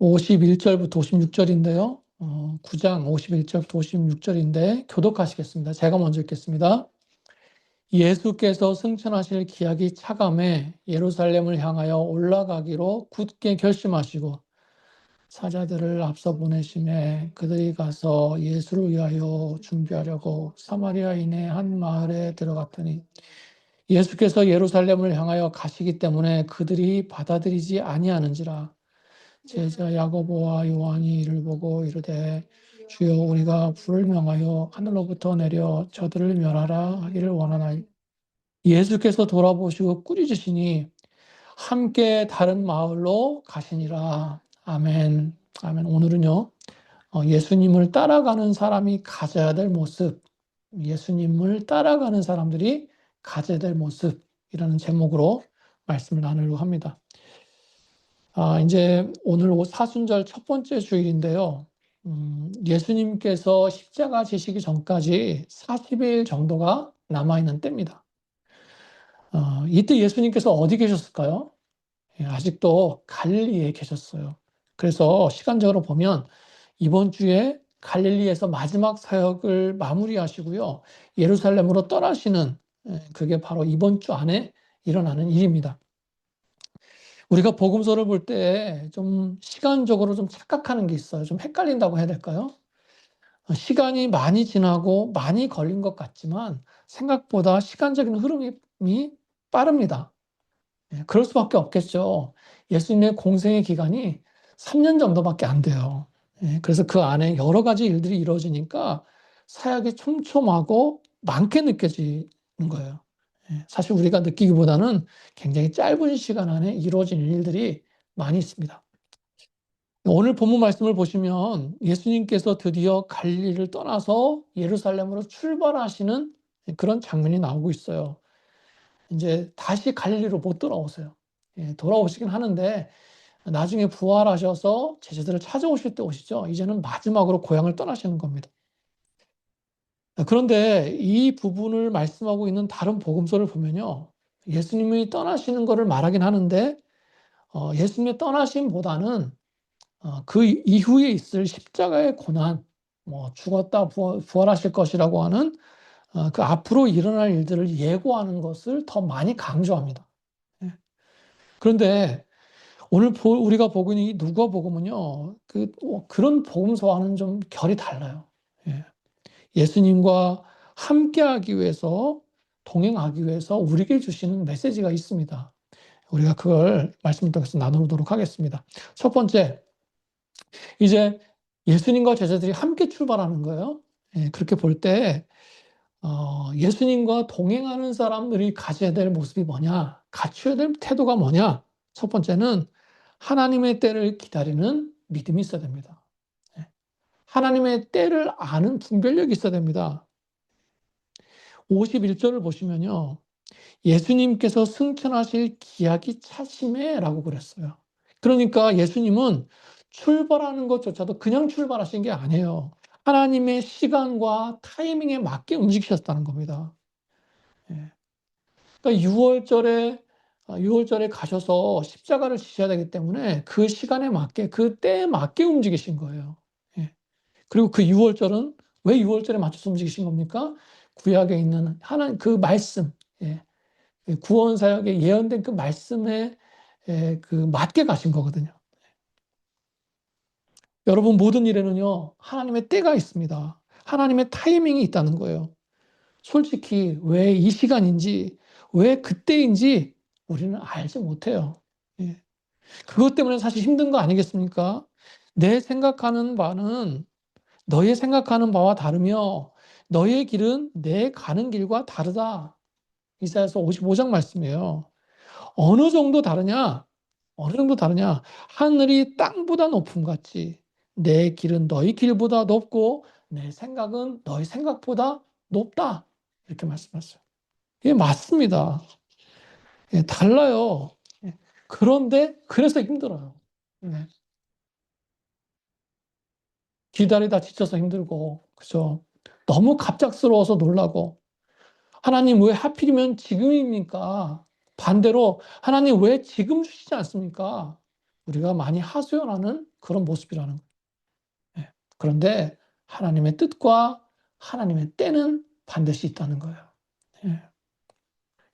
51절부터 56절인데요. 9장 51절부터 56절인데 교독하시겠습니다. 제가 먼저 읽겠습니다. 예수께서 승천하실 기약이 차감해 예루살렘을 향하여 올라가기로 굳게 결심하시고 사자들을 앞서 보내심에 그들이 가서 예수를 위하여 준비하려고 사마리아인의 한 마을에 들어갔더니 예수께서 예루살렘을 향하여 가시기 때문에 그들이 받아들이지 아니하는지라. 제자 야고보와 요한이 이를 보고 이르되 주여 우리가 불을 명하여 하늘로부터 내려 저들을 멸하라 하기를 원하나이. 예수께서 돌아보시고 꾸짖으시니 함께 다른 마을로 가시니라. 아멘. 아멘. 오늘은요, 예수님을 따라가는 사람이 가져야 될 모습, 예수님을 따라가는 사람들이 가져야 될 모습이라는 제목으로 말씀을 나누려고 합니다. 이제 오늘 사순절 첫 번째 주일인데요. 예수님께서 십자가 지시기 전까지 40일 정도가 남아있는 때입니다. 이때 예수님께서 어디 계셨을까요? 아직도 갈릴리에 계셨어요. 그래서 시간적으로 보면 이번 주에 갈릴리에서 마지막 사역을 마무리하시고요. 예루살렘으로 떠나시는, 그게 바로 이번 주 안에 일어나는 일입니다. 우리가 복음서를 볼 때 좀 시간적으로 좀 착각하는 게 있어요. 좀 헷갈린다고 해야 될까요? 시간이 많이 지나고 많이 걸린 것 같지만 생각보다 시간적인 흐름이 빠릅니다. 그럴 수밖에 없겠죠. 예수님의 공생의 기간이 3년 정도밖에 안 돼요. 그래서 그 안에 여러 가지 일들이 이루어지니까 사역이 촘촘하고 많게 느껴지는 거예요. 사실 우리가 느끼기보다는 굉장히 짧은 시간 안에 이루어지는 일들이 많이 있습니다. 오늘 본문 말씀을 보시면 예수님께서 드디어 갈릴리를 떠나서 예루살렘으로 출발하시는 그런 장면이 나오고 있어요. 이제 다시 갈릴리로 못 돌아오세요. 돌아오시긴 하는데 나중에 부활하셔서 제자들을 찾아오실 때 오시죠. 이제는 마지막으로 고향을 떠나시는 겁니다. 그런데 이 부분을 말씀하고 있는 다른 복음서를 보면요. 예수님이 떠나시는 것을 말하긴 하는데 예수님의 떠나심보다는 그 이후에 있을 십자가의 고난, 죽었다 부활하실 것이라고 하는 그 앞으로 일어날 일들을 예고하는 것을 더 많이 강조합니다. 그런데 오늘 우리가 보고 있는 이 누가복음은요, 그런 복음서와는 좀 결이 달라요. 예수님과 함께하기 위해서, 동행하기 위해서 우리에게 주시는 메시지가 있습니다. 우리가 그걸 말씀을 통해서 나누도록 하겠습니다. 첫 번째, 이제 예수님과 제자들이 함께 출발하는 거예요. 그렇게 볼 때 예수님과 동행하는 사람들이 가져야 될 모습이 뭐냐, 갖춰야 될 태도가 뭐냐. 첫 번째는 하나님의 때를 기다리는 믿음이 있어야 됩니다. 하나님의 때를 아는 분별력이 있어야 됩니다. 51절을 보시면요. 예수님께서 승천하실 기약이 차심해라고 그랬어요. 그러니까 예수님은 출발하는 것조차도 그냥 출발하신 게 아니에요. 하나님의 시간과 타이밍에 맞게 움직이셨다는 겁니다. 그러니까 6월절에 가셔서 십자가를 지셔야 되기 때문에 그 시간에 맞게, 그 때에 맞게 움직이신 거예요. 그리고 그 6월절은 왜 6월절에 맞춰서 움직이신 겁니까? 구약에 있는 하나님 그 말씀, 구원 사역에 예언된 그 말씀에 그 맞게 가신 거거든요. 여러분 모든 일에는요 하나님의 때가 있습니다. 하나님의 타이밍이 있다는 거예요. 솔직히 왜 이 시간인지 왜 그때인지 우리는 알지 못해요. 그것 때문에 사실 힘든 거 아니겠습니까? 내 생각하는 바는 너의 생각하는 바와 다르며 너의 길은 내 가는 길과 다르다. 이사야서 55장 말씀이에요. 어느 정도 다르냐? 어느 정도 다르냐? 하늘이 땅보다 높음 같이 내 길은 너희 길보다 높고 내 생각은 너희 생각보다 높다. 이렇게 말씀하셨어요. 이게 맞습니다. 달라요. 그런데 그래서 힘들어요. 네. 기다리다 지쳐서 힘들고, 그죠? 너무 갑작스러워서 놀라고, 하나님 왜 하필이면 지금입니까? 반대로 하나님 왜 지금 주시지 않습니까? 우리가 많이 하소연하는 그런 모습이라는 거예요. 예. 그런데 하나님의 뜻과 하나님의 때는 반드시 있다는 거예요. 예.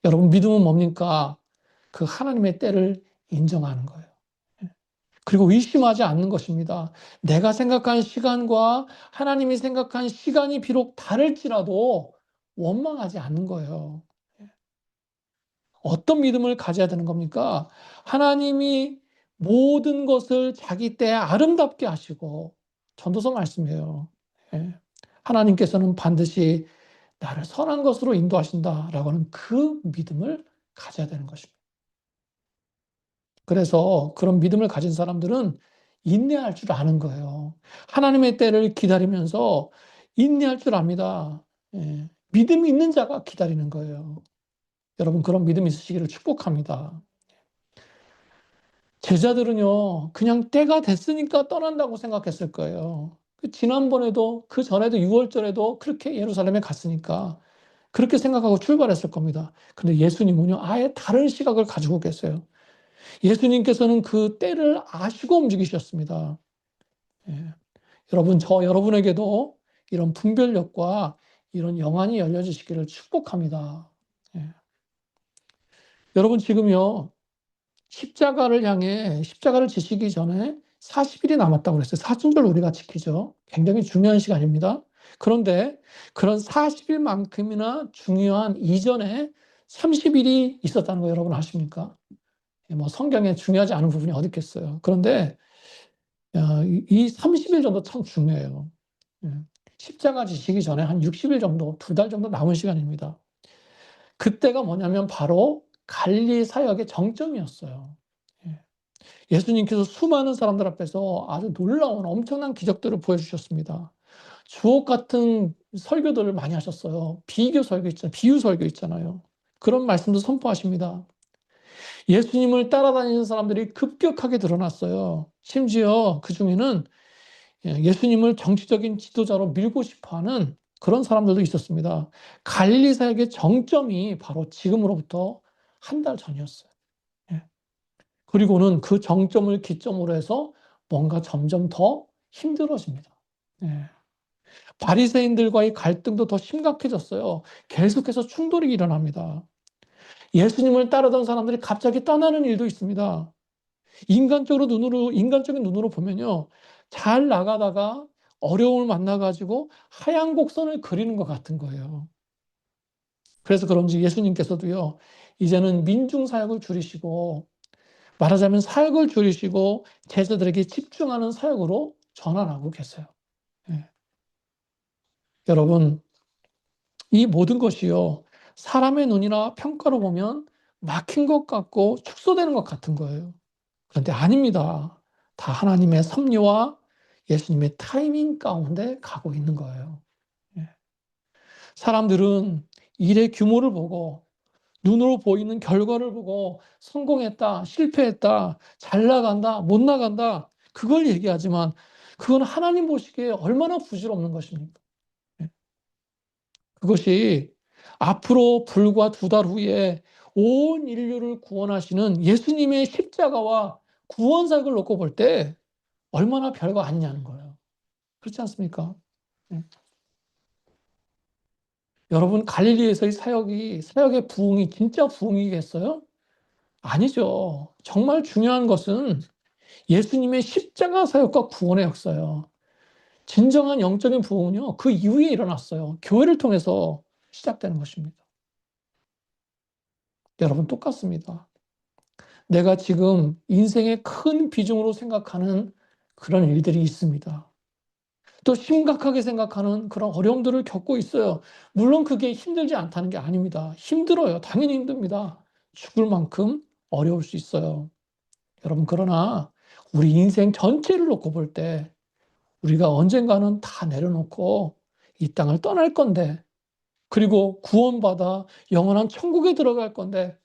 여러분, 믿음은 뭡니까? 그 하나님의 때를 인정하는 거예요. 예. 그리고 의심하지 않는 것입니다. 내가 생각한 시간과 하나님이 생각한 시간이 비록 다를지라도 원망하지 않는 거예요. 예. 어떤 믿음을 가져야 되는 겁니까? 하나님이 모든 것을 자기 때에 아름답게 하시고, 전도서 말씀이에요. 예. 하나님께서는 반드시 나를 선한 것으로 인도하신다라고 하는 그 믿음을 가져야 되는 것입니다. 그래서 그런 믿음을 가진 사람들은 인내할 줄 아는 거예요. 하나님의 때를 기다리면서 인내할 줄 압니다. 예. 믿음이 있는 자가 기다리는 거예요. 여러분, 그런 믿음이 있으시기를 축복합니다. 제자들은요, 그냥 때가 됐으니까 떠난다고 생각했을 거예요. 지난번에도, 그 전에도 6월절에도 그렇게 예루살렘에 갔으니까 그렇게 생각하고 출발했을 겁니다. 근데 예수님은요, 아예 다른 시각을 가지고 계세요. 예수님께서는 그 때를 아시고 움직이셨습니다. 예. 여러분에게도 이런 분별력과 이런 영안이 열려지시기를 축복합니다. 예. 여러분, 지금요, 십자가를 지시기 전에 40일이 남았다고 그랬어요. 사순절 우리가 지키죠. 굉장히 중요한 시간입니다. 그런데 그런 40일만큼이나 중요한 이전에 30일이 있었다는 거 여러분 아십니까? 뭐 성경에 중요하지 않은 부분이 어디 있겠어요. 그런데 이 30일 정도 참 중요해요. 예. 십자가 지시기 전에 한 60일 정도, 2달 정도 남은 시간입니다. 그때가 뭐냐면 바로 갈릴리 사역의 정점이었어요. 예. 예수님께서 수많은 사람들 앞에서 아주 놀라운 엄청난 기적들을 보여주셨습니다. 주옥 같은 설교들을 많이 하셨어요. 비교 설교 있잖아요. 비유 설교 있잖아요. 그런 말씀도 선포하십니다. 예수님을 따라다니는 사람들이 급격하게 늘어났어요. 심지어 그 중에는 예수님을 정치적인 지도자로 밀고 싶어하는 그런 사람들도 있었습니다. 갈릴리 사역의 정점이 바로 지금으로부터 한 달 전이었어요. 예. 그리고는 그 정점을 기점으로 해서 뭔가 점점 더 힘들어집니다. 예. 바리새인들과의 갈등도 더 심각해졌어요. 계속해서 충돌이 일어납니다. 예수님을 따르던 사람들이 갑자기 떠나는 일도 있습니다. 인간적인 눈으로 보면요, 잘 나가다가 어려움을 만나가지고 하얀 곡선을 그리는 것 같은 거예요. 그래서 그런지 예수님께서도요, 이제는 민중 사역을 줄이시고, 말하자면 사역을 줄이시고 제자들에게 집중하는 사역으로 전환하고 계세요. 예. 여러분, 이 모든 것이요, 사람의 눈이나 평가로 보면 막힌 것 같고 축소되는 것 같은 거예요. 그런데 아닙니다. 다 하나님의 섭리와 예수님의 타이밍 가운데 가고 있는 거예요. 예. 사람들은 일의 규모를 보고 눈으로 보이는 결과를 보고 성공했다, 실패했다, 잘 나간다, 못 나간다, 그걸 얘기하지만 그건 하나님 보시기에 얼마나 부질없는 것입니까? 예. 그것이 앞으로 불과 2달 후에 온 인류를 구원하시는 예수님의 십자가와 구원사역을 놓고 볼 때 얼마나 별거 아니냐는 거예요. 그렇지 않습니까? 예. 여러분, 갈릴리에서의 사역의 부흥이 진짜 부흥이겠어요? 아니죠. 정말 중요한 것은 예수님의 십자가 사역과 구원의 역사예요. 진정한 영적인 부흥은요, 그 이후에 일어났어요. 교회를 통해서 시작되는 것입니다. 여러분, 똑같습니다. 내가 지금 인생의 큰 비중으로 생각하는 그런 일들이 있습니다. 또 심각하게 생각하는 그런 어려움들을 겪고 있어요. 물론 그게 힘들지 않다는 게 아닙니다. 힘들어요. 당연히 힘듭니다. 죽을 만큼 어려울 수 있어요. 여러분, 그러나 우리 인생 전체를 놓고 볼 때 우리가 언젠가는 다 내려놓고 이 땅을 떠날 건데, 그리고 구원받아 영원한 천국에 들어갈 건데,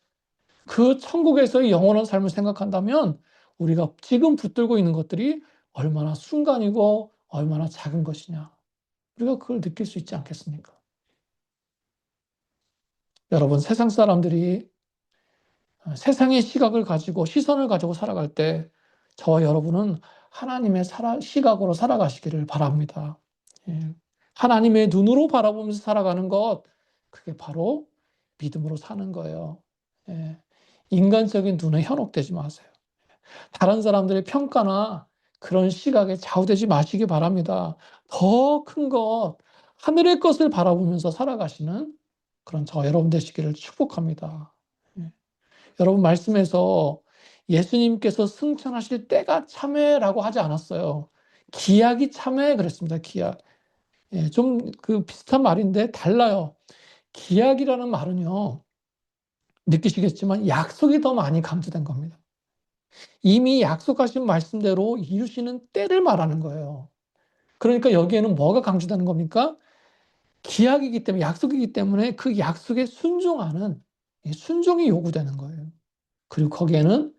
그 천국에서의 영원한 삶을 생각한다면 우리가 지금 붙들고 있는 것들이 얼마나 순간이고 얼마나 작은 것이냐. 우리가 그걸 느낄 수 있지 않겠습니까? 여러분, 세상 사람들이 세상의 시각을 가지고, 시선을 가지고 살아갈 때 저와 여러분은 하나님의 시각으로 살아가시기를 바랍니다. 예. 하나님의 눈으로 바라보면서 살아가는 것, 그게 바로 믿음으로 사는 거예요. 예. 인간적인 눈에 현혹되지 마세요. 다른 사람들의 평가나 그런 시각에 좌우되지 마시기 바랍니다. 더 큰 것, 하늘의 것을 바라보면서 살아가시는 그런 저와 여러분 되시기를 축복합니다. 예. 여러분 말씀에서 예수님께서 승천하실 때가 참회라고 하지 않았어요. 기약이 참회 그랬습니다. 기약. 예, 좀 그 비슷한 말인데 달라요. 기약이라는 말은요, 느끼시겠지만 약속이 더 많이 강조된 겁니다. 이미 약속하신 말씀대로 이루시는 때를 말하는 거예요. 그러니까 여기에는 뭐가 강조되는 겁니까? 기약이기 때문에, 약속이기 때문에 그 약속에 순종하는 순종이 요구되는 거예요. 그리고 거기에는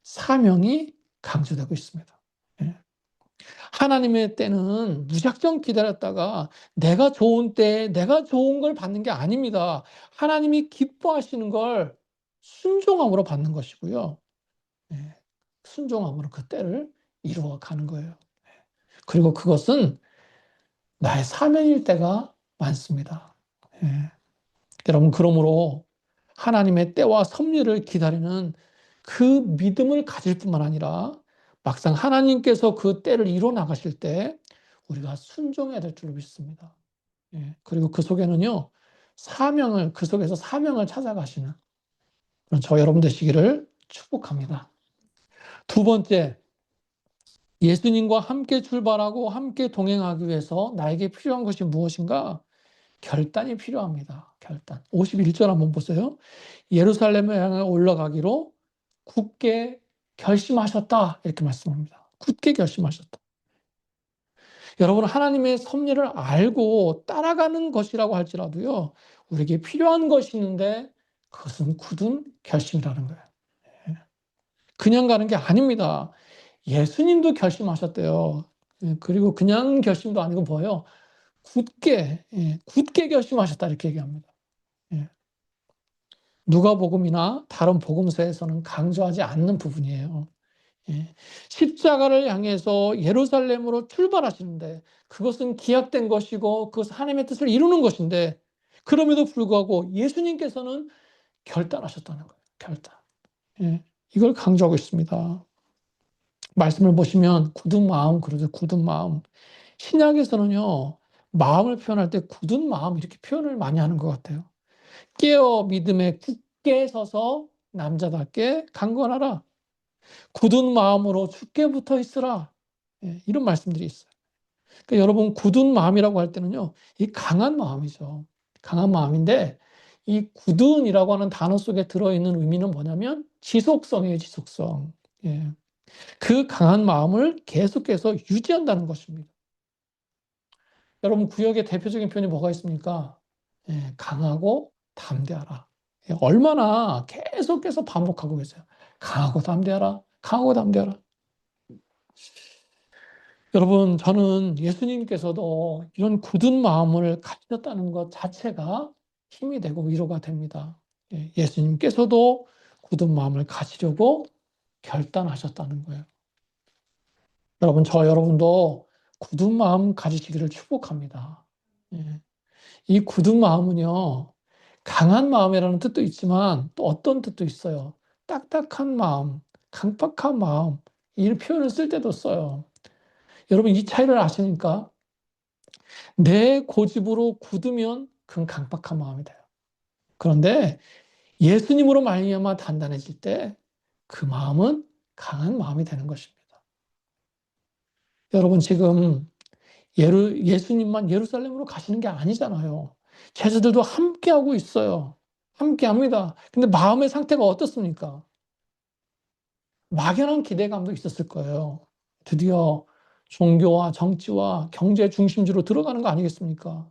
사명이 강조되고 있습니다. 예. 하나님의 때는 무작정 기다렸다가 내가 좋은 때에 내가 좋은 걸 받는 게 아닙니다. 하나님이 기뻐하시는 걸 순종함으로 받는 것이고요. 예. 순종함으로 그 때를 이루어 가는 거예요. 그리고 그것은 나의 사명일 때가 많습니다. 예. 여러분, 그러므로 하나님의 때와 섭리를 기다리는 그 믿음을 가질 뿐만 아니라 막상 하나님께서 그 때를 이뤄 나가실 때 우리가 순종해야 될 줄로 믿습니다. 예. 그리고 그 속에는요, 그 속에서 사명을 찾아가시는 그런 저 여러분 되시기를 축복합니다. 두 번째, 예수님과 함께 출발하고 함께 동행하기 위해서 나에게 필요한 것이 무엇인가? 결단이 필요합니다. 결단. 51절 한번 보세요. 예루살렘을 향해 올라가기로 굳게 결심하셨다. 이렇게 말씀합니다. 굳게 결심하셨다. 여러분, 하나님의 섭리를 알고 따라가는 것이라고 할지라도요, 우리에게 필요한 것이 있는데 그것은 굳은 결심이라는 거예요. 그냥 가는 게 아닙니다. 예수님도 결심하셨대요. 그리고 그냥 결심도 아니고 뭐예요? 굳게 결심하셨다 이렇게 얘기합니다. 예. 누가복음이나 다른 복음서에서는 강조하지 않는 부분이에요. 예. 십자가를 향해서 예루살렘으로 출발하시는데 그것은 기약된 것이고 그것은 하나님의 뜻을 이루는 것인데 그럼에도 불구하고 예수님께서는 결단하셨다는 거예요. 결단. 예. 이걸 강조하고 있습니다. 말씀을 보시면 굳은 마음 그러죠. 굳은 마음. 신약에서는요. 마음을 표현할 때 굳은 마음 이렇게 표현을 많이 하는 것 같아요. 깨어 믿음에 굳게 서서 남자답게 강건하라. 굳은 마음으로 주께 붙어 있으라. 예, 이런 말씀들이 있어요. 그러니까 여러분 굳은 마음이라고 할 때는요. 이 강한 마음이죠. 강한 마음인데 이 굳은이라고 하는 단어 속에 들어있는 의미는 뭐냐면 지속성이에요. 지속성. 예. 그 강한 마음을 계속해서 유지한다는 것입니다. 여러분 구약의 대표적인 표현이 뭐가 있습니까? 예, 강하고 담대하라. 예, 얼마나 계속해서 반복하고 계세요. 강하고 담대하라. 강하고 담대하라. 여러분 저는 예수님께서도 이런 굳은 마음을 가지셨다는 것 자체가 힘이 되고 위로가 됩니다. 예, 예수님께서도 굳은 마음을 가지려고 결단하셨다는 거예요. 여러분 여러분도 굳은 마음 가지시기를 축복합니다. 예. 이 굳은 마음은요, 강한 마음이라는 뜻도 있지만 또 어떤 뜻도 있어요. 딱딱한 마음, 강박한 마음, 이 표현을 쓸 때도 써요. 여러분 이 차이를 아십니까? 내 고집으로 굳으면 그건 강박한 마음이 돼요. 그런데 예수님으로 말미암아 단단해질 때 그 마음은 강한 마음이 되는 것입니다. 여러분 지금 예수님만 예루살렘으로 가시는 게 아니잖아요. 제자들도 함께하고 있어요. 함께합니다. 근데 마음의 상태가 어떻습니까? 막연한 기대감도 있었을 거예요. 드디어 종교와 정치와 경제 중심지로 들어가는 거 아니겠습니까?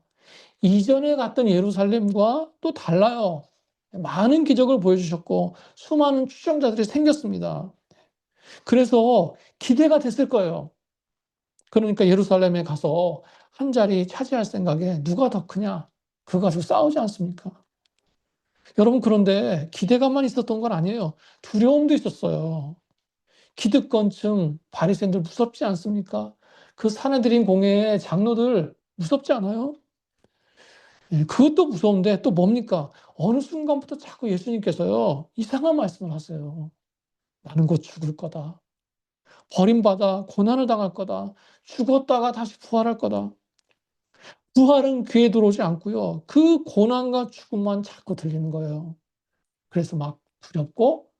이전에 갔던 예루살렘과 또 달라요. 많은 기적을 보여주셨고 수많은 추종자들이 생겼습니다. 그래서 기대가 됐을 거예요. 그러니까 예루살렘에 가서 한 자리 차지할 생각에 누가 더 크냐? 그거 가지고 싸우지 않습니까? 여러분, 그런데 기대감만 있었던 건 아니에요. 두려움도 있었어요. 기득권층 바리새인들 무섭지 않습니까? 그 사내들인 공회의 장로들 무섭지 않아요? 예, 그것도 무서운데 또 뭡니까? 어느 순간부터 자꾸 예수님께서요, 이상한 말씀을 하세요. 나는 곧 죽을 거다. 버림받아 고난을 당할 거다. 죽었다가 다시 부활할 거다. 부활은 귀에 들어오지 않고요. 그 고난과 죽음만 자꾸 들리는 거예요. 그래서 막 두렵고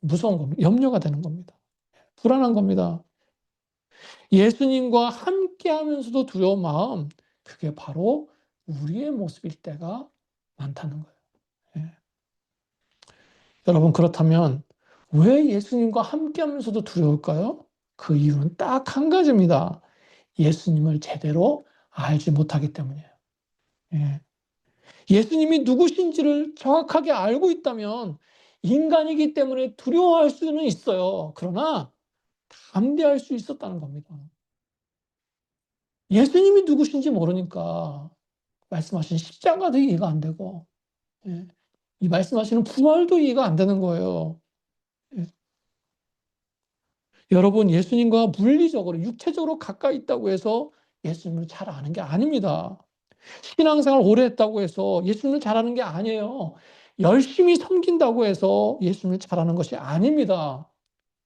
무서운 겁니다. 염려가 되는 겁니다. 불안한 겁니다. 예수님과 함께하면서도 두려운 마음, 그게 바로 우리의 모습일 때가 많다는 거예요. 예. 여러분, 그렇다면 왜 예수님과 함께하면서도 두려울까요? 그 이유는 딱 한 가지입니다. 예수님을 제대로 알지 못하기 때문이에요. 예. 예수님이 누구신지를 정확하게 알고 있다면 인간이기 때문에 두려워할 수는 있어요. 그러나 담대할 수 있었다는 겁니다. 예수님이 누구신지 모르니까 말씀하신 십자가도 이해가 안 되고, 예, 이 말씀하시는 부활도 이해가 안 되는 거예요. 예. 여러분, 예수님과 물리적으로 육체적으로 가까이 있다고 해서 예수님을 잘 아는 게 아닙니다. 신앙생활 오래 했다고 해서 예수님을 잘 아는 게 아니에요. 열심히 섬긴다고 해서 예수님을 잘 아는 것이 아닙니다.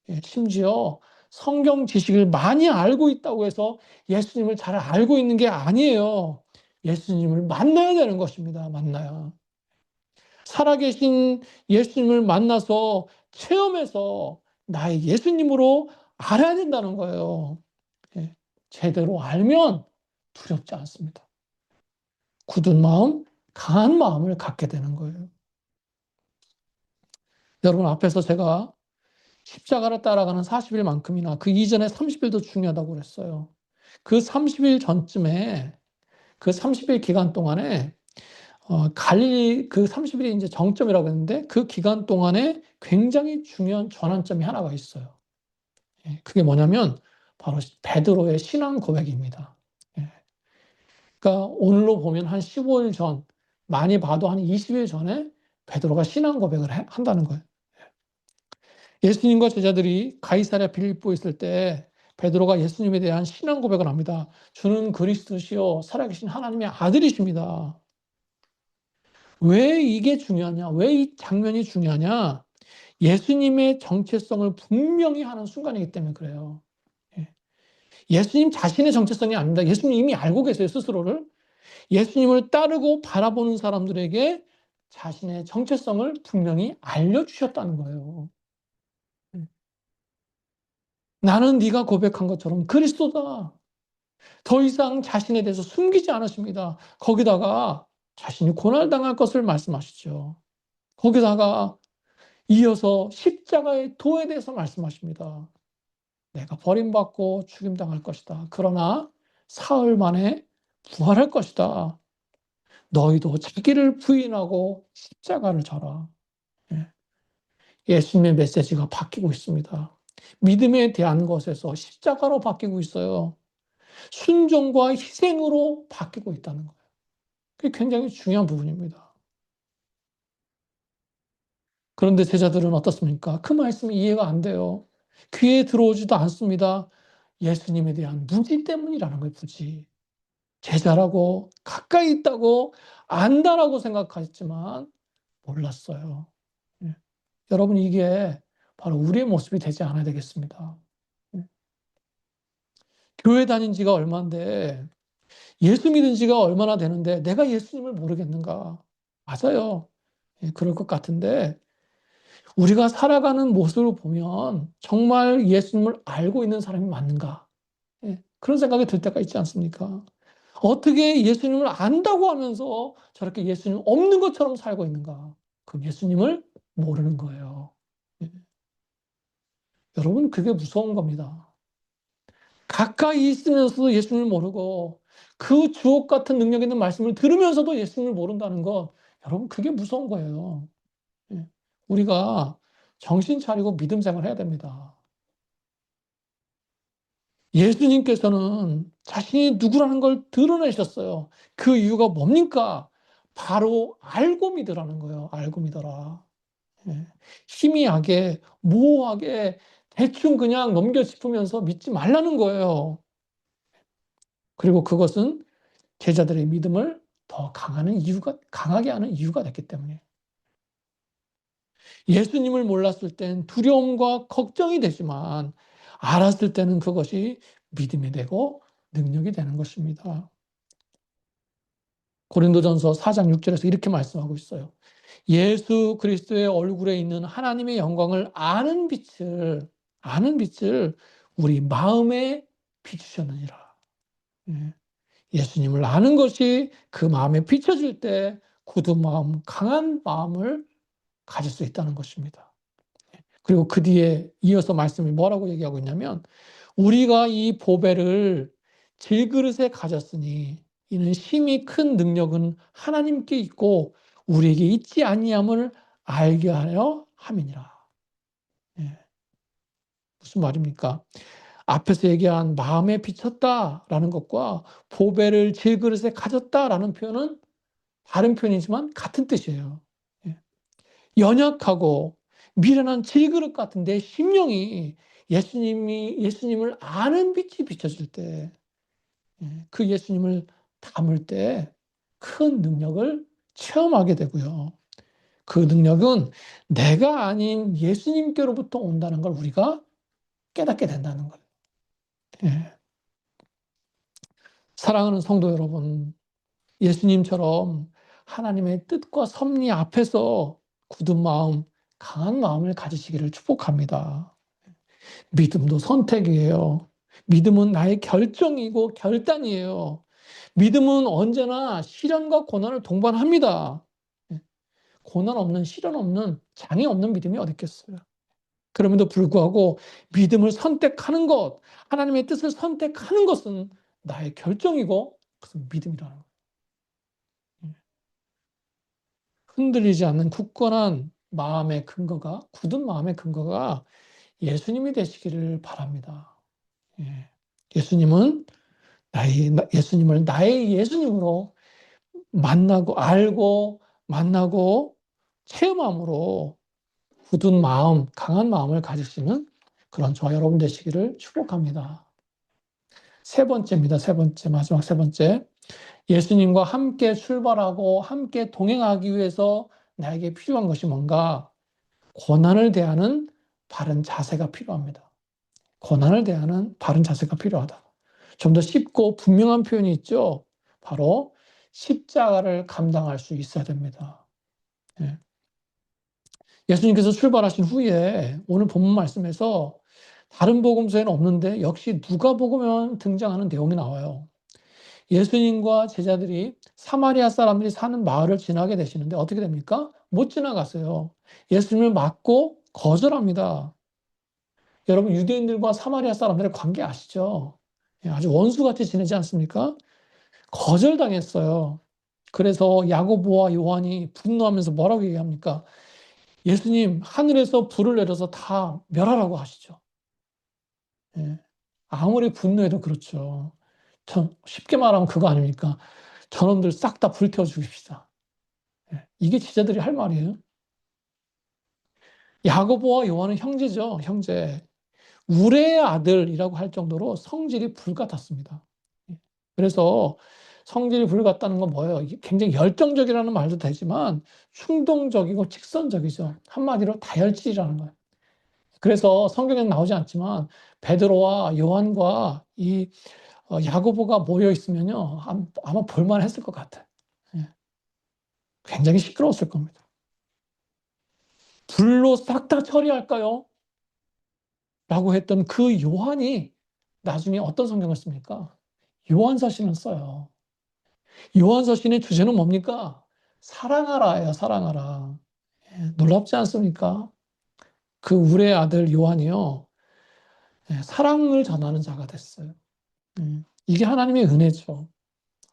예, 심지어 성경 지식을 많이 알고 있다고 해서 예수님을 잘 알고 있는 게 아니에요. 예수님을 만나야 되는 것입니다. 만나야. 살아계신 예수님을 만나서 체험해서 나의 예수님으로 알아야 된다는 거예요. 예, 제대로 알면 두렵지 않습니다. 굳은 마음, 강한 마음을 갖게 되는 거예요. 여러분, 앞에서 제가 십자가를 따라가는 40일만큼이나 그 이전에 30일도 중요하다고 그랬어요. 그 30일 전쯤에, 그 30일 기간 동안에 갈릴리, 그 30일이 이제 정점이라고 했는데 그 기간 동안에 굉장히 중요한 전환점이 하나가 있어요. 예, 그게 뭐냐면 바로 베드로의 신앙 고백입니다. 예, 그러니까 오늘로 보면 한 15일 전, 많이 봐도 한 20일 전에 베드로가 신앙 고백을 한다는 거예요. 예수님과 제자들이 가이사랴 빌립보에 있을 때 베드로가 예수님에 대한 신앙 고백을 합니다. 주는 그리스도시요 살아계신 하나님의 아들이십니다. 왜 이게 중요하냐? 왜 이 장면이 중요하냐? 예수님의 정체성을 분명히 하는 순간이기 때문에 그래요. 예. 예수님 자신의 정체성이 아닙니다. 예수님 이미 알고 계세요, 스스로를. 예수님을 따르고 바라보는 사람들에게 자신의 정체성을 분명히 알려주셨다는 거예요. 나는 네가 고백한 것처럼 그리스도다. 더 이상 자신에 대해서 숨기지 않으십니다. 거기다가 자신이 고난당할 것을 말씀하시죠. 거기다가 이어서 십자가의 도에 대해서 말씀하십니다. 내가 버림받고 죽임당할 것이다. 그러나 사흘 만에 부활할 것이다. 너희도 자기를 부인하고 십자가를 져라. 예. 예수님의 메시지가 바뀌고 있습니다. 믿음에 대한 것에서 십자가로 바뀌고 있어요. 순종과 희생으로 바뀌고 있다는 거예요. 그게 굉장히 중요한 부분입니다. 그런데 제자들은 어떻습니까? 그 말씀이 이해가 안 돼요. 귀에 들어오지도 않습니다. 예수님에 대한 무지 때문이라는 거예요, 무지. 제자라고 가까이 있다고 안다라고 생각했지만 몰랐어요. 예. 여러분, 이게 바로 우리의 모습이 되지 않아야 되겠습니다. 예. 교회 다닌 지가 얼만데 예수 믿은 지가 얼마나 되는데 내가 예수님을 모르겠는가? 맞아요. 예, 그럴 것 같은데 우리가 살아가는 모습을 보면 정말 예수님을 알고 있는 사람이 맞는가? 예, 그런 생각이 들 때가 있지 않습니까? 어떻게 예수님을 안다고 하면서 저렇게 예수님 없는 것처럼 살고 있는가? 그 예수님을 모르는 거예요. 예, 여러분, 그게 무서운 겁니다. 가까이 있으면서도 예수님을 모르고 그 주옥 같은 능력 있는 말씀을 들으면서도 예수님을 모른다는 것, 여러분, 그게 무서운 거예요. 예. 우리가 정신 차리고 믿음 생활해야 됩니다. 예수님께서는 자신이 누구라는 걸 드러내셨어요. 그 이유가 뭡니까? 바로 알고 믿으라는 거예요. 알고 믿어라. 예. 희미하게, 모호하게 대충 그냥 넘겨 짚으면서 믿지 말라는 거예요. 그리고 그것은 제자들의 믿음을 더 강하게 하는 이유가 됐기 때문에. 예수님을 몰랐을 땐 두려움과 걱정이 되지만 알았을 때는 그것이 믿음이 되고 능력이 되는 것입니다. 고린도전서 4장 6절에서 이렇게 말씀하고 있어요. 예수 그리스도의 얼굴에 있는 하나님의 영광을 아는 빛을 우리 마음에 비추셨느니라. 예. 예수님을 아는 것이 그 마음에 비춰질 때 굳은 마음, 강한 마음을 가질 수 있다는 것입니다. 그리고 그 뒤에 이어서 말씀이 뭐라고 얘기하고 있냐면 우리가 이 보배를 질그릇에 가졌으니 이는 심히 큰 능력은 하나님께 있고 우리에게 있지 아니함을 알게 하려 함이니라. 예, 무슨 말입니까? 앞에서 얘기한 마음에 비쳤다라는 것과 보배를 질그릇에 가졌다라는 표현은 다른 표현이지만 같은 뜻이에요. 예. 연약하고 미련한 질그릇 같은 내 심령이 예수님을 아는 빛이 비춰질 때, 그 예수님을 담을 때 큰 능력을 체험하게 되고요. 그 능력은 내가 아닌 예수님께로부터 온다는 걸 우리가 깨닫게 된다는 거예요. 예. 사랑하는 성도 여러분, 예수님처럼 하나님의 뜻과 섭리 앞에서 굳은 마음, 강한 마음을 가지시기를 축복합니다. 믿음도 선택이에요. 믿음은 나의 결정이고 결단이에요. 믿음은 언제나 시련과 고난을 동반합니다. 고난 없는, 시련 없는, 장애 없는 믿음이 어디 있겠어요. 그럼에도 불구하고 믿음을 선택하는 것, 하나님의 뜻을 선택하는 것은 나의 결정이고 그것은 믿음이라는 거예요. 흔들리지 않는 굳건한 마음의 근거가, 굳은 마음의 근거가 예수님이 되시기를 바랍니다. 예. 예수님을 나의 예수님으로 알고 만나고 체험함으로 굳은 마음, 강한 마음을 가지시는 그런 저와 여러분 되시기를 축복합니다. 세 번째입니다. 마지막 세 번째. 예수님과 함께 출발하고 함께 동행하기 위해서 나에게 필요한 것이 뭔가? 고난을 대하는 바른 자세가 필요합니다. 고난을 대하는 바른 자세가 필요하다. 좀 더 쉽고 분명한 표현이 있죠. 바로 십자가를 감당할 수 있어야 됩니다. 예. 예수님께서 출발하신 후에 오늘 본문 말씀에서 다른 복음서에는 없는데 역시 누가복음에만 등장하는 내용이 나와요. 예수님과 제자들이 사마리아 사람들이 사는 마을을 지나게 되시는데 어떻게 됩니까? 못 지나갔어요. 예수님을 맞고 거절합니다. 여러분 유대인들과 사마리아 사람들의 관계 아시죠? 예, 아주 원수같이 지내지 않습니까? 거절당했어요. 그래서 야고보와 요한이 분노하면서 뭐라고 얘기합니까? 예수님 하늘에서 불을 내려서 다 멸하라고 하시죠. 예. 아무리 분노해도 그렇죠. 쉽게 말하면 그거 아닙니까? 저놈들 싹 다 불태워 죽입시다. 예. 이게 제자들이 할 말이에요. 야고보와 요한은 형제죠. 형제. 우레의 아들이라고 할 정도로 성질이 불같았습니다. 예. 그래서 성질이 불같다는 건 뭐예요? 이게 굉장히 열정적이라는 말도 되지만 충동적이고 직선적이죠. 한마디로 다혈질이라는 거예요. 그래서 성경에는 나오지 않지만 베드로와 요한과 야고보가 모여 있으면요 아마 볼만했을 것 같아. 예. 굉장히 시끄러웠을 겁니다. 불로 싹 다 처리할까요? 라고 했던 그 요한이 나중에 어떤 성경을 씁니까? 요한서신을 써요. 요한서신의 주제는 뭡니까? 사랑하라예요. 사랑하라. 예, 놀랍지 않습니까? 그 울의 아들 요한이요. 예, 사랑을 전하는 자가 됐어요. 이게 하나님의 은혜죠.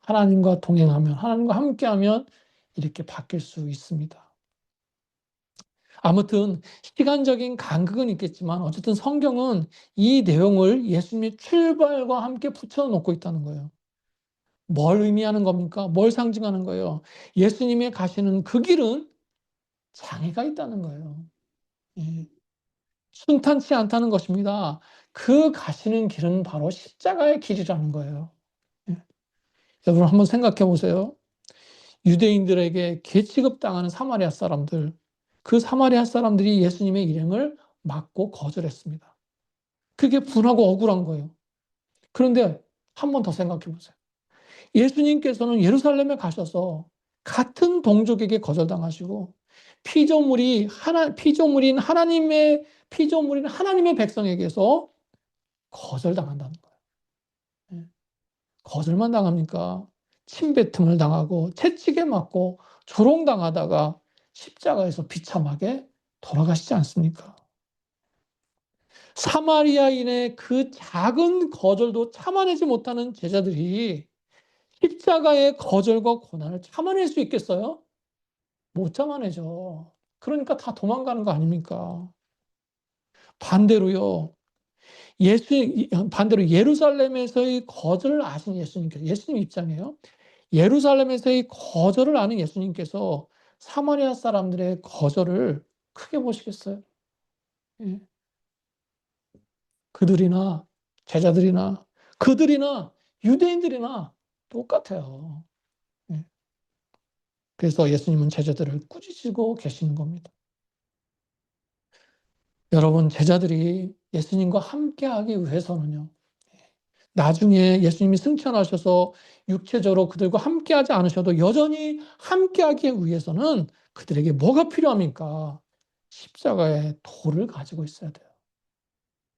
하나님과 동행하면, 하나님과 함께하면 이렇게 바뀔 수 있습니다. 아무튼 시간적인 간극은 있겠지만 어쨌든 성경은 이 내용을 예수님의 출발과 함께 붙여놓고 있다는 거예요. 뭘 의미하는 겁니까? 뭘 상징하는 거예요? 예수님의 가시는 그 길은 장애가 있다는 거예요. 예. 순탄치 않다는 것입니다. 그 가시는 길은 바로 십자가의 길이라는 거예요. 예. 여러분 한번 생각해 보세요. 유대인들에게 개취급당하는 사마리아 사람들, 그 사마리아 사람들이 예수님의 일행을 막고 거절했습니다. 그게 분하고 억울한 거예요. 그런데 한 번 더 생각해 보세요. 예수님께서는 예루살렘에 가셔서 같은 동족에게 거절당하시고 피조물인 하나님의 백성에게서 거절당한다는 거예요. 예. 거절만 당합니까? 침뱉음을 당하고 채찍에 맞고 조롱당하다가 십자가에서 비참하게 돌아가시지 않습니까? 사마리아인의 그 작은 거절도 참아내지 못하는 제자들이 십자가의 거절과 고난을 참아낼 수 있겠어요? 못 참아내죠. 그러니까 다 도망가는 거 아닙니까? 반대로요. 반대로 예루살렘에서의 거절을 아신 예수님께서, 예수님 입장이에요. 예루살렘에서의 거절을 아는 예수님께서 사마리아 사람들의 거절을 크게 보시겠어요? 예. 그들이나 제자들이나 그들이나 유대인들이나 똑같아요. 예. 그래서 예수님은 제자들을 꾸짖으시고 계시는 겁니다. 여러분, 제자들이 예수님과 함께하기 위해서는요, 나중에 예수님이 승천하셔서 육체적으로 그들과 함께하지 않으셔도 여전히 함께하기 위해서는 그들에게 뭐가 필요합니까? 십자가의 도를 가지고 있어야 돼요.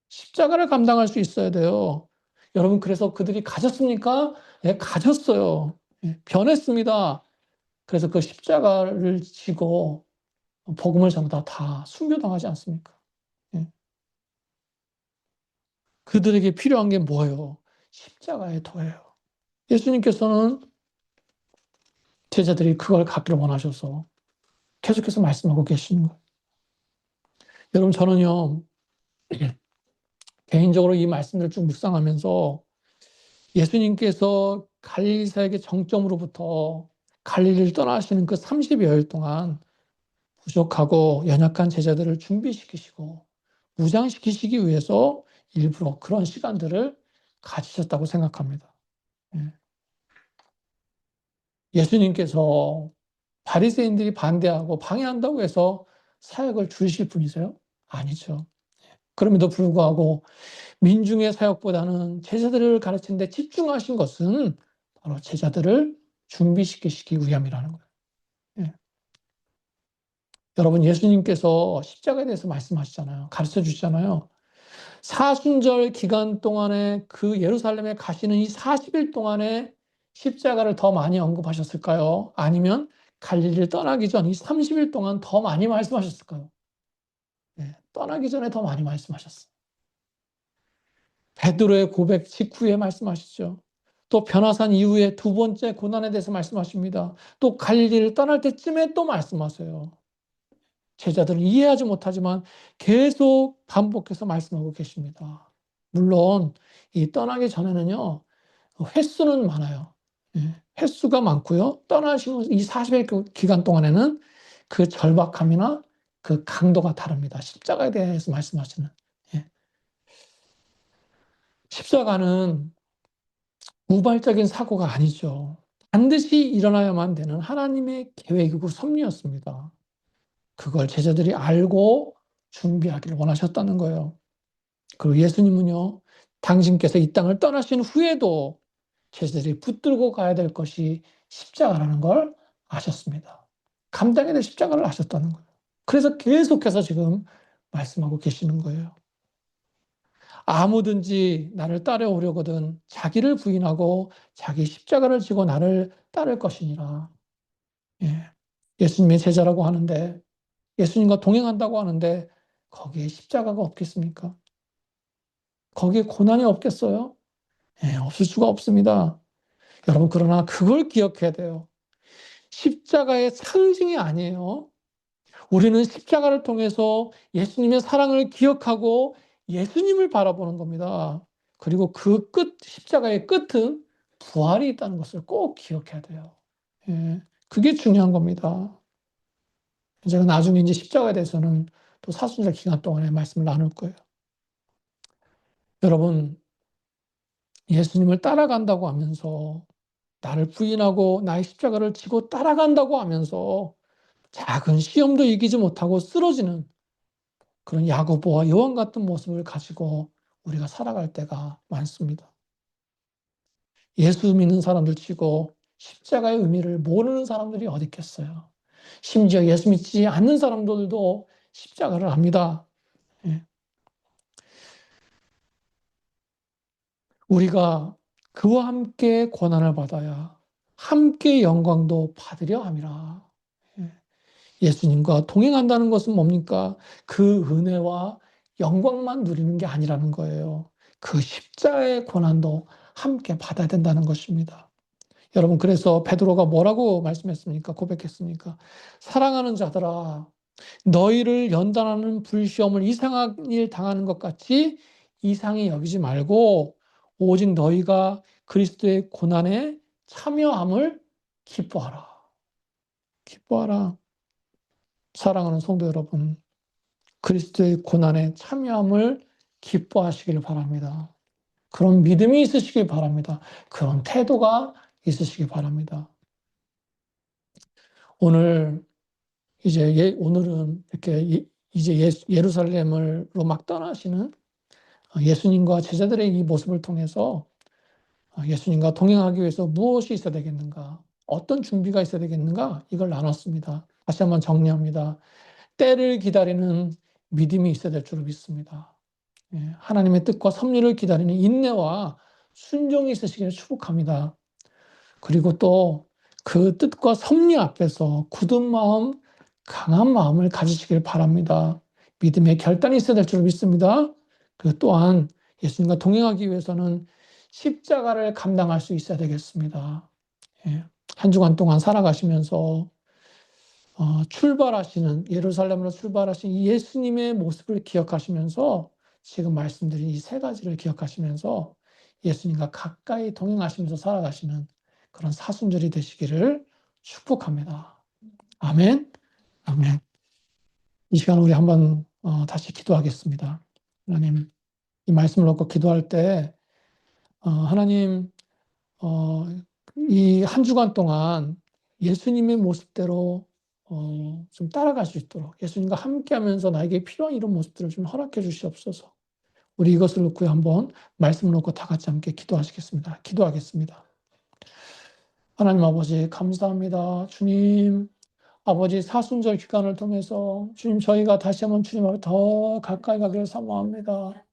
십자가를 감당할 수 있어야 돼요. 여러분, 그래서 그들이 가졌습니까? 예, 가졌어요. 예, 변했습니다. 그래서 그 십자가를 지고 복음을 전하다 다 순교당하지 않습니까? 예. 그들에게 필요한 게 뭐예요? 십자가의 도예요. 예수님께서는 제자들이 그걸 갖기를 원하셔서 계속해서 말씀하고 계시는 거예요. 여러분, 저는요, 개인적으로 이 말씀들을 쭉 묵상하면서 예수님께서 갈릴리사역의 정점으로부터 갈릴리를 떠나시는 그 30여일 동안 부족하고 연약한 제자들을 준비시키시고 무장시키시기 위해서 일부러 그런 시간들을 가지셨다고 생각합니다. 예. 예수님께서 바리새인들이 반대하고 방해한다고 해서 사역을 줄이실 분이세요? 아니죠. 그럼에도 불구하고 민중의 사역보다는 제자들을 가르치는 데 집중하신 것은 바로 제자들을 준비시키시기 위함이라는 거예요. 예. 여러분, 예수님께서 십자가에 대해서 말씀하시잖아요. 가르쳐 주시잖아요. 사순절 기간 동안에 그 예루살렘에 가시는 이 40일 동안에 십자가를 더 많이 언급하셨을까요? 아니면 갈릴리를 떠나기 전 이 30일 동안 더 많이 말씀하셨을까요? 네, 떠나기 전에 더 많이 말씀하셨어요. 베드로의 고백 직후에 말씀하시죠. 또 변화산 이후에 두 번째 고난에 대해서 말씀하십니다. 또 갈릴리를 떠날 때쯤에 또 말씀하세요. 제자들은 이해하지 못하지만 계속 반복해서 말씀하고 계십니다. 물론 이 떠나기 전에는요, 횟수는 많아요. 예, 횟수가 많고요. 떠나시는 이 40일 기간 동안에는 그 절박함이나 그 강도가 다릅니다. 십자가에 대해서 말씀하시는. 예. 십자가는 우발적인 사고가 아니죠. 반드시 일어나야만 되는 하나님의 계획이고 섭리였습니다. 그걸 제자들이 알고 준비하기를 원하셨다는 거예요. 그리고 예수님은요, 당신께서 이 땅을 떠나신 후에도 제자들이 붙들고 가야 될 것이 십자가라는 걸 아셨습니다. 감당해야 될 십자가를 아셨다는 거예요. 그래서 계속해서 지금 말씀하고 계시는 거예요. 아무든지 나를 따라오려거든 자기를 부인하고 자기 십자가를 지고 나를 따를 것이니라. 예. 예수님의 제자라고 하는데, 예수님과 동행한다고 하는데 거기에 십자가가 없겠습니까? 거기에 고난이 없겠어요? 예, 없을 수가 없습니다. 여러분, 그러나 그걸 기억해야 돼요. 십자가의 상징이 아니에요. 우리는 십자가를 통해서 예수님의 사랑을 기억하고 예수님을 바라보는 겁니다. 그리고 그 십자가의 끝은 부활이 있다는 것을 꼭 기억해야 돼요. 예, 그게 중요한 겁니다. 제가 나중에 이제 십자가에 대해서는 또 또 사순절 기간 동안에 말씀을 나눌 거예요. 여러분, 예수님을 따라간다고 하면서 나를 부인하고 나의 십자가를 지고 따라간다고 하면서 작은 시험도 이기지 못하고 쓰러지는 그런 야고보와 요한 같은 모습을 가지고 우리가 살아갈 때가 많습니다. 예수 믿는 사람들 치고 십자가의 의미를 모르는 사람들이 어디 있겠어요. 심지어 예수 믿지 않는 사람들도 십자가를 압니다. 예. 우리가 그와 함께 고난을 받아야 함께 영광도 받으려 함이라. 예. 예수님과 동행한다는 것은 뭡니까? 그 은혜와 영광만 누리는 게 아니라는 거예요. 그 십자가의 고난도 함께 받아야 된다는 것입니다. 여러분, 그래서 베드로가 뭐라고 말씀했습니까? 고백했습니까? 사랑하는 자들아, 너희를 연단하는 불시험을 이상한 일 당하는 것 같이 이상히 여기지 말고 오직 너희가 그리스도의 고난에 참여함을 기뻐하라. 기뻐하라. 사랑하는 성도 여러분, 그리스도의 고난에 참여함을 기뻐하시길 바랍니다. 그런 믿음이 있으시길 바랍니다. 그런 태도가 있으시길 바랍니다. 오늘 오늘은 이렇게 이제 예루살렘으로 막 떠나시는 예수님과 제자들의 이 모습을 통해서 예수님과 동행하기 위해서 무엇이 있어야 되겠는가? 어떤 준비가 있어야 되겠는가? 이걸 나눴습니다. 다시 한번 정리합니다. 때를 기다리는 믿음이 있어야 될 줄 믿습니다. 예, 하나님의 뜻과 섭리를 기다리는 인내와 순종이 있으시기를 축복합니다. 그리고 또 그 뜻과 섭리 앞에서 굳은 마음, 강한 마음을 가지시길 바랍니다. 믿음의 결단이 있어야 될 줄 믿습니다. 그 또한 예수님과 동행하기 위해서는 십자가를 감당할 수 있어야 되겠습니다. 예, 한 주간 동안 살아가시면서 예루살렘으로 출발하신 예수님의 모습을 기억하시면서 지금 말씀드린 이 세 가지를 기억하시면서 예수님과 가까이 동행하시면서 살아가시는 그런 사순절이 되시기를 축복합니다. 아멘. 아멘. 이 시간 우리 한번 다시 기도하겠습니다. 하나님, 이 말씀을 놓고 기도할 때 하나님, 이 한 주간 동안 예수님의 모습대로 좀 따라갈 수 있도록 예수님과 함께하면서 나에게 필요한 이런 모습들을 좀 허락해 주시옵소서. 우리 이것을 놓고 한번 말씀을 놓고 다 같이 함께 기도하시겠습니다. 기도하겠습니다. 하나님 아버지 감사합니다. 주님 아버지 사순절 기간을 통해서 주님 저희가 다시 한번 주님을 더 가까이 가기를 사모합니다.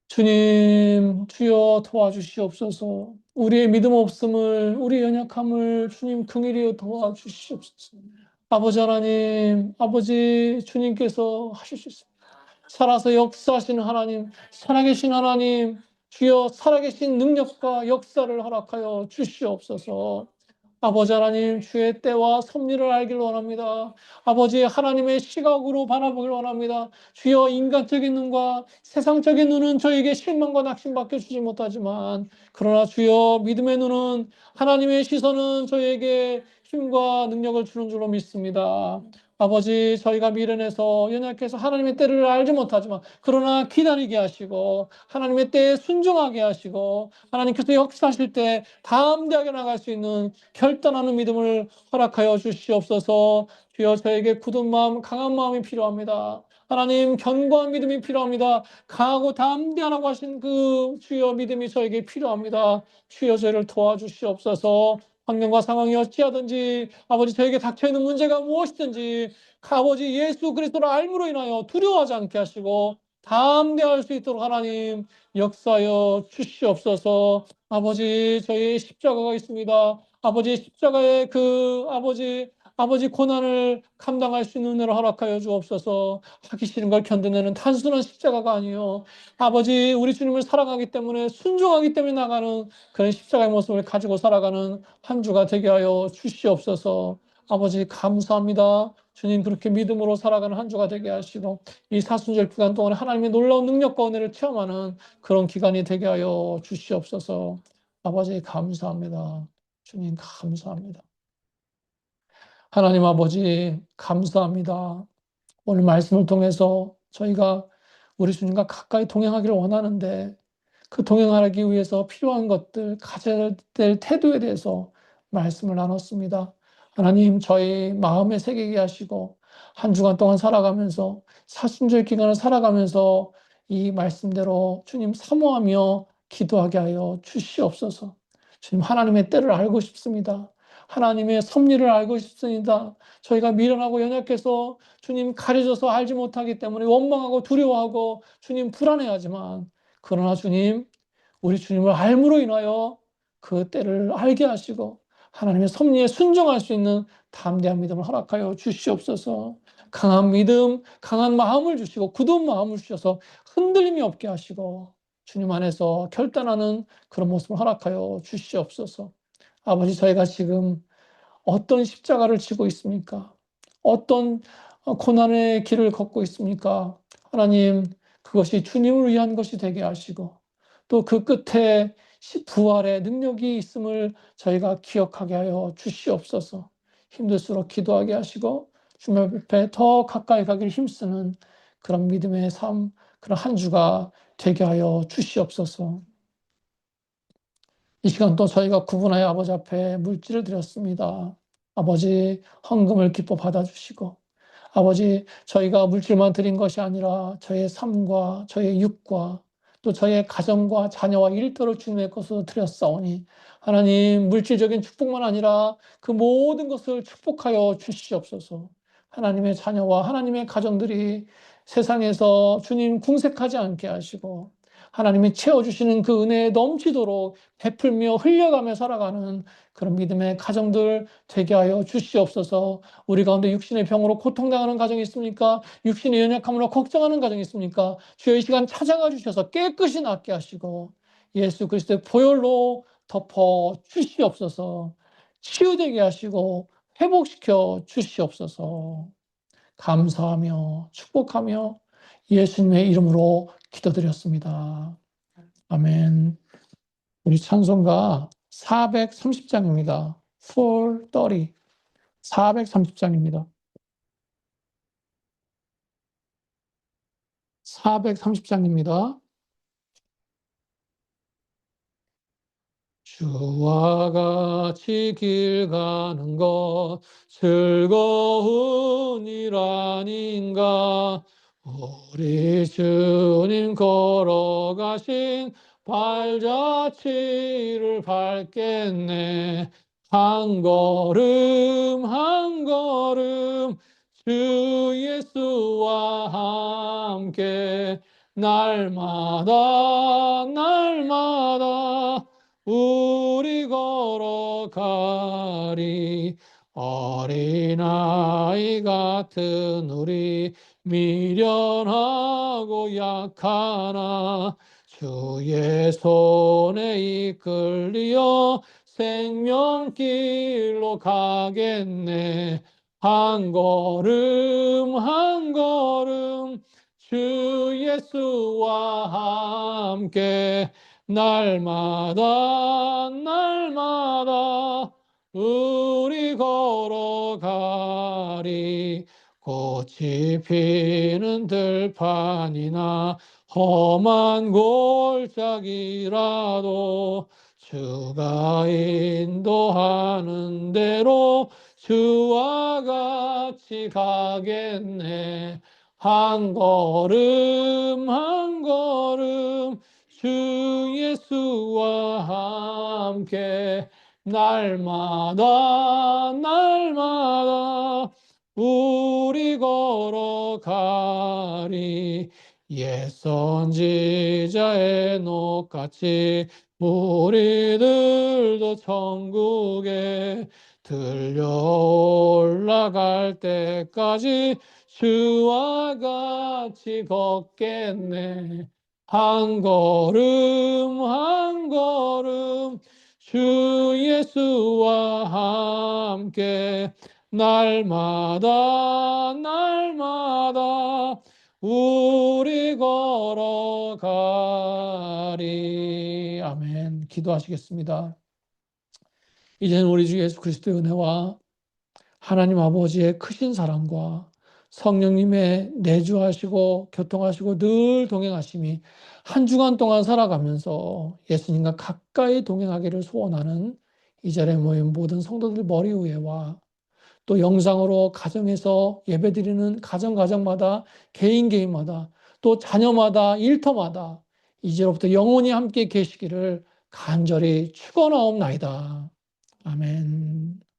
주님, 주여 도와주시옵소서. 우리의 믿음 없음을, 우리의 연약함을 주님 긍휼히 도와주시옵소서. 아버지 하나님, 아버지 주님께서 하실 수 있습니다. 살아서 역사하시는 하나님, 살아계신 하나님, 주여 살아계신 능력과 역사를 허락하여 주시옵소서. 아버지 하나님, 주의 때와 섭리를 알기를 원합니다. 아버지 하나님의 시각으로 바라보길 원합니다. 주여 인간적인 눈과 세상적인 눈은 저에게 실망과 낙심밖에 주지 못하지만 그러나 주여 믿음의 눈은 하나님의 시선은 저에게 힘과 능력을 주는 줄로 믿습니다. 아버지 저희가 미련해서 연약해서 하나님의 때를 알지 못하지만 그러나 기다리게 하시고 하나님의 때에 순종하게 하시고 하나님께서 역사하실 때 담대하게 나갈 수 있는 결단하는 믿음을 허락하여 주시옵소서. 주여 저에게 굳은 마음 강한 마음이 필요합니다. 하나님 견고한 믿음이 필요합니다. 강하고 담대하라고 하신 그 주여 믿음이 저에게 필요합니다. 주여 저희를 도와주시옵소서. 환경과 상황이 어찌하든지 아버지 저에게 닥쳐있는 문제가 무엇이든지 아버지 예수 그리스도를 알므로 인하여 두려워하지 않게 하시고 담대할 수 있도록 하나님 역사하여 주시옵소서. 아버지 저희의 십자가가 있습니다. 아버지 십자가의 그 아버지 고난을 감당할 수 있는 은혜를 허락하여 주옵소서. 하기 싫은 걸 견뎌내는 단순한 십자가가 아니요 아버지 우리 주님을 사랑하기 때문에 순종하기 때문에 나가는 그런 십자가의 모습을 가지고 살아가는 한 주가 되게 하여 주시옵소서. 아버지 감사합니다. 주님 그렇게 믿음으로 살아가는 한 주가 되게 하시고 이 사순절 기간 동안 하나님의 놀라운 능력과 은혜를 체험하는 그런 기간이 되게 하여 주시옵소서. 아버지 감사합니다. 주님 감사합니다. 하나님 아버지 감사합니다. 오늘 말씀을 통해서 저희가 우리 주님과 가까이 동행하기를 원하는데 그 동행하기 위해서 필요한 것들, 가져야 될 태도에 대해서 말씀을 나눴습니다. 하나님, 저희 마음에 새기게 하시고 한 주간 동안 살아가면서 사순절 기간을 살아가면서 이 말씀대로 주님 사모하며 기도하게 하여 주시옵소서. 주님, 하나님의 때를 알고 싶습니다. 하나님의 섭리를 알고 싶습니다. 저희가 미련하고 연약해서 주님 가려져서 알지 못하기 때문에 원망하고 두려워하고 주님 불안해하지만, 그러나 주님, 우리 주님을 알므로 인하여 그 때를 알게 하시고 하나님의 섭리에 순종할 수 있는 담대한 믿음을 허락하여 주시옵소서. 강한 믿음, 강한 마음을 주시고 굳은 마음을 주셔서 흔들림이 없게 하시고 주님 안에서 결단하는 그런 모습을 허락하여 주시옵소서. 아버지, 저희가 지금 어떤 십자가를 지고 있습니까? 어떤 고난의 길을 걷고 있습니까? 하나님, 그것이 주님을 위한 것이 되게 하시고 또 그 끝에 부활의 능력이 있음을 저희가 기억하게 하여 주시옵소서. 힘들수록 기도하게 하시고 주님 앞에 더 가까이 가길 힘쓰는 그런 믿음의 삶, 그런 한 주가 되게 하여 주시옵소서. 이 시간 또 저희가 구분하여 아버지 앞에 물질을 드렸습니다. 아버지, 헌금을 기뻐 받아주시고, 아버지, 저희가 물질만 드린 것이 아니라 저의 삶과 저의 육과 또 저의 가정과 자녀와 일터를 주님의 것으로 드렸사오니, 하나님, 물질적인 축복만 아니라 그 모든 것을 축복하여 주시옵소서. 하나님의 자녀와 하나님의 가정들이 세상에서 주님 궁색하지 않게 하시고, 하나님이 채워주시는 그 은혜에 넘치도록 베풀며 흘려가며 살아가는 그런 믿음의 가정들 되게 하여 주시옵소서. 우리 가운데 육신의 병으로 고통당하는 가정이 있습니까? 육신의 연약함으로 걱정하는 가정이 있습니까? 주여, 이 시간 찾아가 주셔서 깨끗이 낫게 하시고 예수 그리스도의 보혈로 덮어 주시옵소서. 치유되게 하시고 회복시켜 주시옵소서. 감사하며 축복하며 예수님의 이름으로 기도드렸습니다. 아멘. 우리 찬송가 430장입니다. 430. 430장입니다. 430장입니다. 주와 같이 길 가는 것 즐거운 일 아닌가. 우리 주님 걸어가신 발자취를 밟겠네. 한 걸음 한 걸음 주 예수와 함께 날마다 날마다 우리 걸어가리. 어린아이 같은 우리 미련하고 약하나 주의 손에 이끌려 생명길로 가겠네. 한 걸음 한 걸음 주 예수와 함께 날마다 날마다 우리 걸어가리. 꽃이 피는 들판이나 험한 골짜기라도 주가 인도하는 대로 주와 같이 가겠네. 한 걸음 한 걸음 주 예수와 함께 날마다 날마다 우리 걸어가리. 옛 선지자의 녹같이 우리들도 천국에 들려 올라갈 때까지 주와 같이 걷겠네. 한 걸음 한 걸음 주 예수와 함께 날마다 날마다 우리 걸어가리. 아멘. 기도하시겠습니다. 이제는 우리 주 예수 그리스도의 은혜와 하나님 아버지의 크신 사랑과 성령님의 내주하시고 교통하시고 늘 동행하심이 한 주간 동안 살아가면서 예수님과 가까이 동행하기를 소원하는 이 자리에 모인 모든 성도들 머리 위에와 또 영상으로 가정에서 예배드리는 가정마다 개인마다 또 자녀마다 일터마다 이제로부터 영원히 함께 계시기를 간절히 축원하옵나이다. 아멘.